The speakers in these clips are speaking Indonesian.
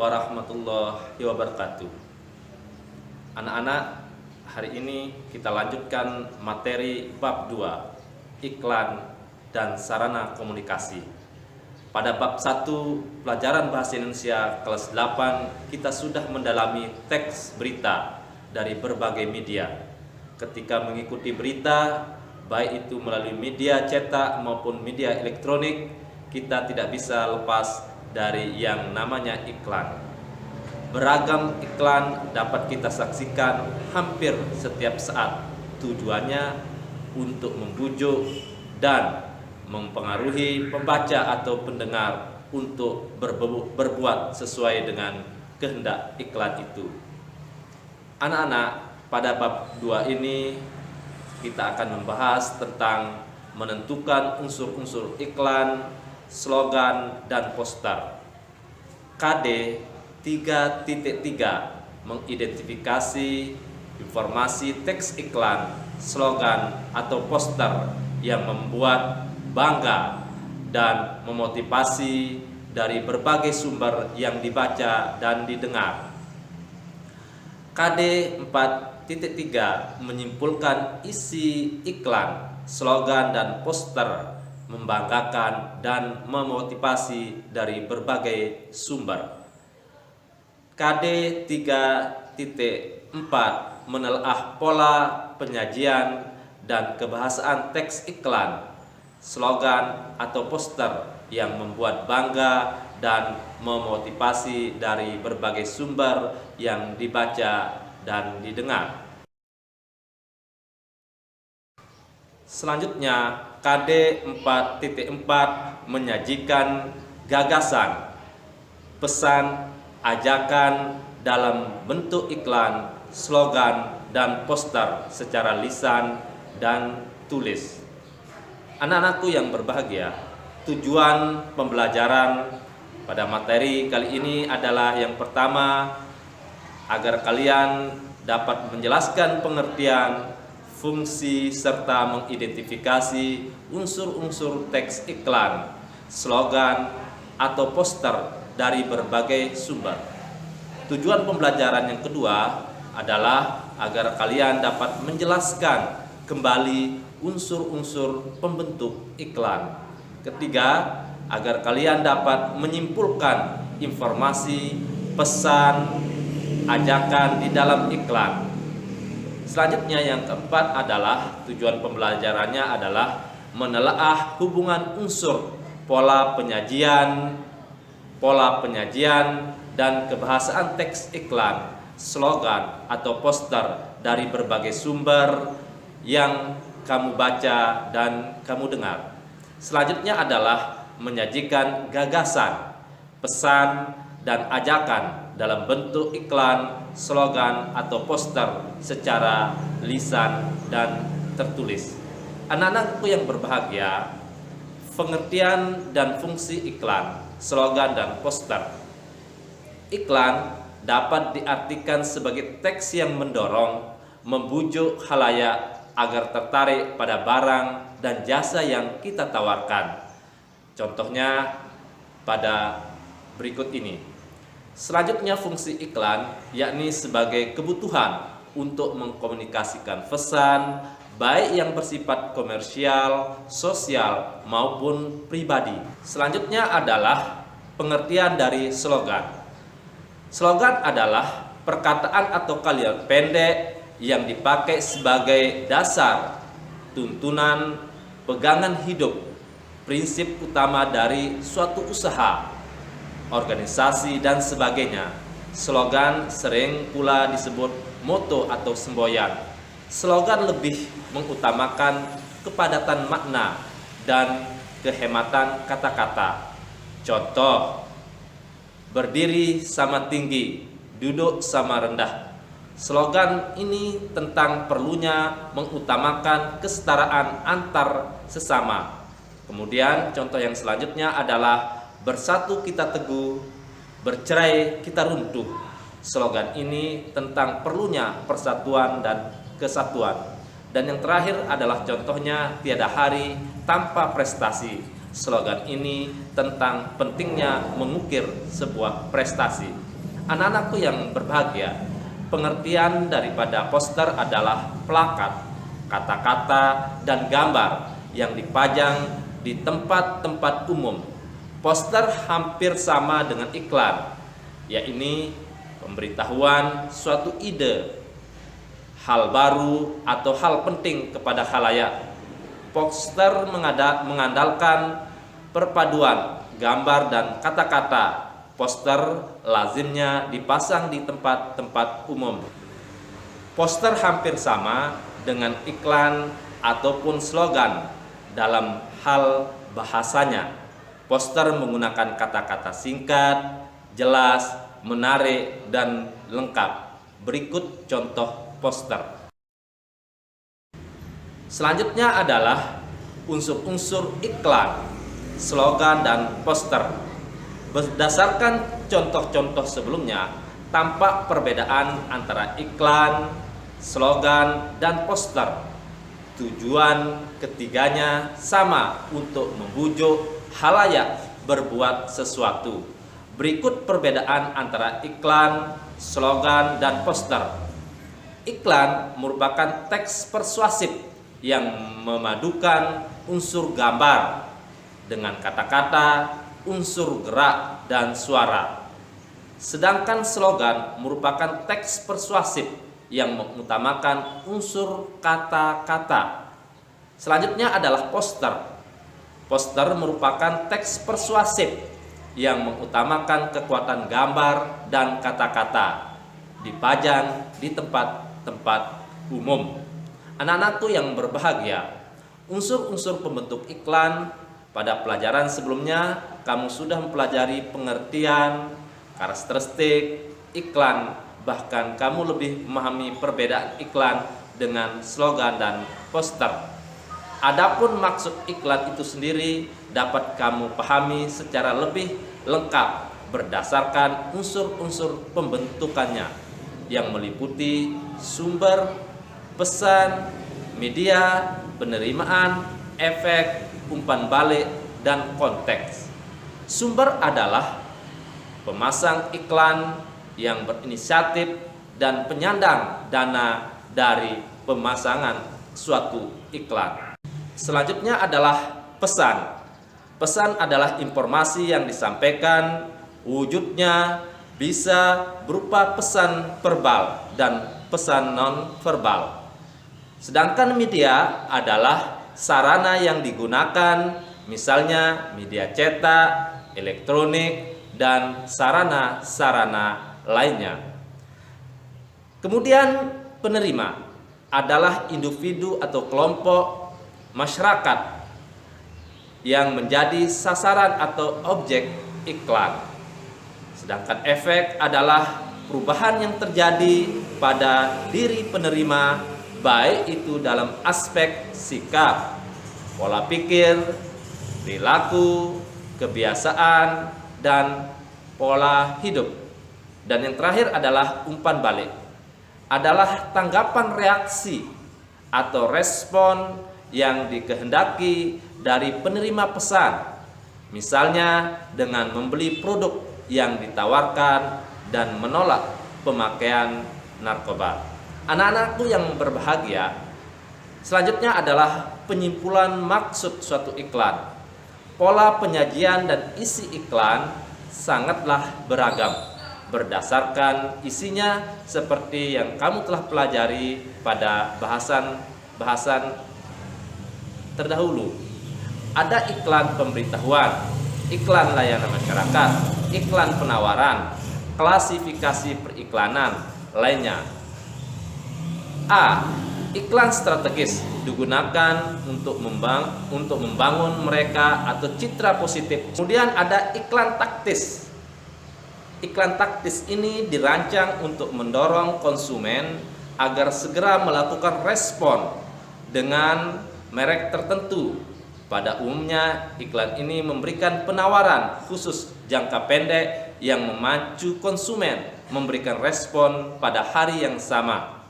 warahmatullahi wabarakatuh. Anak-anak, hari ini kita lanjutkan materi bab 2, iklan dan sarana komunikasi. Pada bab 1, pelajaran bahasa Indonesia kelas 8, kita sudah mendalami teks berita dari berbagai media. Ketika mengikuti berita, baik itu melalui media cetak maupun media elektronik, kita tidak bisa lepas dari yang namanya iklan. Beragam iklan dapat kita saksikan hampir setiap saat. Tujuannya untuk membujuk dan mempengaruhi pembaca atau pendengar untuk berbuat sesuai dengan kehendak iklan itu. Anak-anak, pada bab 2 ini kita akan membahas tentang menentukan unsur-unsur iklan, slogan, dan poster. KD 3.3 mengidentifikasi informasi teks iklan, slogan, atau poster yang membuat bangga dan memotivasi dari berbagai sumber yang dibaca dan didengar. KD 4.3 menyimpulkan isi iklan, slogan, dan poster membanggakan dan memotivasi dari berbagai sumber. KD 3.4 menelaah pola penyajian dan kebahasaan teks iklan, slogan, atau poster yang membuat bangga dan memotivasi dari berbagai sumber yang dibaca dan didengar. Selanjutnya, KD 4.4 menyajikan gagasan, pesan, ajakan dalam bentuk iklan, slogan, dan poster secara lisan dan tulis. Anak-anakku yang berbahagia, tujuan pembelajaran pada materi kali ini adalah yang pertama, agar kalian dapat menjelaskan pengertian, fungsi, serta mengidentifikasi unsur-unsur teks iklan, slogan, atau poster dari berbagai sumber. Tujuan pembelajaran yang kedua adalah agar kalian dapat menjelaskan kembali unsur-unsur pembentuk iklan. Ketiga, agar kalian dapat menyimpulkan informasi, pesan, ajakan di dalam iklan. Selanjutnya yang keempat adalah tujuan pembelajarannya adalah menelaah hubungan unsur pola penyajian dan kebahasaan teks iklan, slogan, atau poster dari berbagai sumber yang kamu baca dan kamu dengar. Selanjutnya adalah menyajikan gagasan, pesan, dan ajakan dalam bentuk iklan, slogan, atau poster secara lisan dan tertulis. Anak-anakku yang berbahagia, pengertian dan fungsi iklan, slogan, dan poster. Iklan dapat diartikan sebagai teks yang mendorong, membujuk khalayak agar tertarik pada barang dan jasa yang kita tawarkan. Contohnya pada berikut ini. Selanjutnya fungsi iklan yakni sebagai kebutuhan untuk mengkomunikasikan pesan baik yang bersifat komersial, sosial, maupun pribadi. Selanjutnya adalah pengertian dari slogan. Slogan adalah perkataan atau kalimat pendek yang dipakai sebagai dasar, tuntunan, pegangan hidup, prinsip utama dari suatu usaha, organisasi, dan sebagainya. Slogan sering pula disebut moto atau semboyan. Slogan lebih mengutamakan kepadatan makna dan kehematan kata-kata. Contoh, berdiri sama tinggi, duduk sama rendah. Slogan ini tentang perlunya mengutamakan kesetaraan antar sesama. Kemudian contoh yang selanjutnya adalah bersatu kita teguh, bercerai kita runtuh. Slogan ini tentang perlunya persatuan dan kesatuan. Dan yang terakhir adalah contohnya tiada hari tanpa prestasi. Slogan ini tentang pentingnya mengukir sebuah prestasi. Anak-anakku yang berbahagia, pengertian daripada poster adalah plakat, kata-kata, dan gambar yang dipajang di tempat-tempat umum. Poster hampir sama dengan iklan, yaitu pemberitahuan suatu ide, hal baru atau hal penting kepada khalayak. Poster mengandalkan perpaduan gambar dan kata-kata. Poster lazimnya dipasang di tempat-tempat umum. Poster hampir sama dengan iklan ataupun slogan dalam hal bahasanya. Poster menggunakan kata-kata singkat, jelas, menarik, dan lengkap. Berikut contoh poster. Selanjutnya adalah unsur-unsur iklan, slogan, dan poster. Berdasarkan contoh-contoh sebelumnya, tampak perbedaan antara iklan, slogan, dan poster. Tujuan ketiganya sama, untuk membujuk khalayak berbuat sesuatu. Berikut perbedaan antara iklan, slogan, dan poster. Iklan merupakan teks persuasif yang memadukan unsur gambar dengan kata-kata, unsur gerak, dan suara. Sedangkan slogan merupakan teks persuasif yang mengutamakan unsur kata-kata. Selanjutnya adalah poster. Poster merupakan teks persuasif yang mengutamakan kekuatan gambar dan kata-kata, dipajang di tempat-tempat umum. Anak-anakku yang berbahagia, unsur-unsur pembentuk iklan pada pelajaran sebelumnya kamu sudah mempelajari pengertian, karakteristik iklan, bahkan kamu lebih memahami perbedaan iklan dengan slogan dan poster. Adapun maksud iklan itu sendiri dapat kamu pahami secara lebih lengkap berdasarkan unsur-unsur pembentukannya yang meliputi sumber, pesan, media, penerimaan, efek, umpan balik, dan konteks. Sumber adalah pemasang iklan yang berinisiatif dan penyandang dana dari pemasangan suatu iklan. Selanjutnya adalah pesan. Pesan adalah informasi yang disampaikan, wujudnya bisa berupa pesan verbal dan pesan non-verbal. Sedangkan media adalah sarana yang digunakan, misalnya media cetak, elektronik, dan sarana-sarana lainnya. Kemudian penerima adalah individu atau kelompok masyarakat yang menjadi sasaran atau objek iklan. Sedangkan efek adalah perubahan yang terjadi pada diri penerima, baik itu dalam aspek sikap, pola pikir, perilaku, kebiasaan, dan pola hidup. Dan yang terakhir adalah umpan balik, adalah tanggapan reaksi atau respon yang dikehendaki dari penerima pesan, misalnya dengan membeli produk yang ditawarkan dan menolak pemakaian narkoba. Anak-anakku yang berbahagia, selanjutnya adalah penyimpulan maksud suatu iklan. Pola penyajian dan isi iklan sangatlah beragam berdasarkan isinya, seperti yang kamu telah pelajari pada bahasan terdahulu. Ada iklan pemberitahuan, iklan layanan masyarakat, iklan penawaran, klasifikasi periklanan lainnya. A. Iklan strategis digunakan untuk membangun mereka atau citra positif. Kemudian ada iklan taktis. Iklan taktis ini dirancang untuk mendorong konsumen agar segera melakukan respon dengan merek tertentu. Pada umumnya, iklan ini memberikan penawaran khusus jangka pendek yang memacu konsumen memberikan respon pada hari yang sama.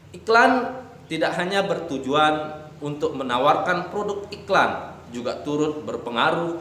Iklan tidak hanya bertujuan untuk menawarkan produk iklan, juga turut berpengaruh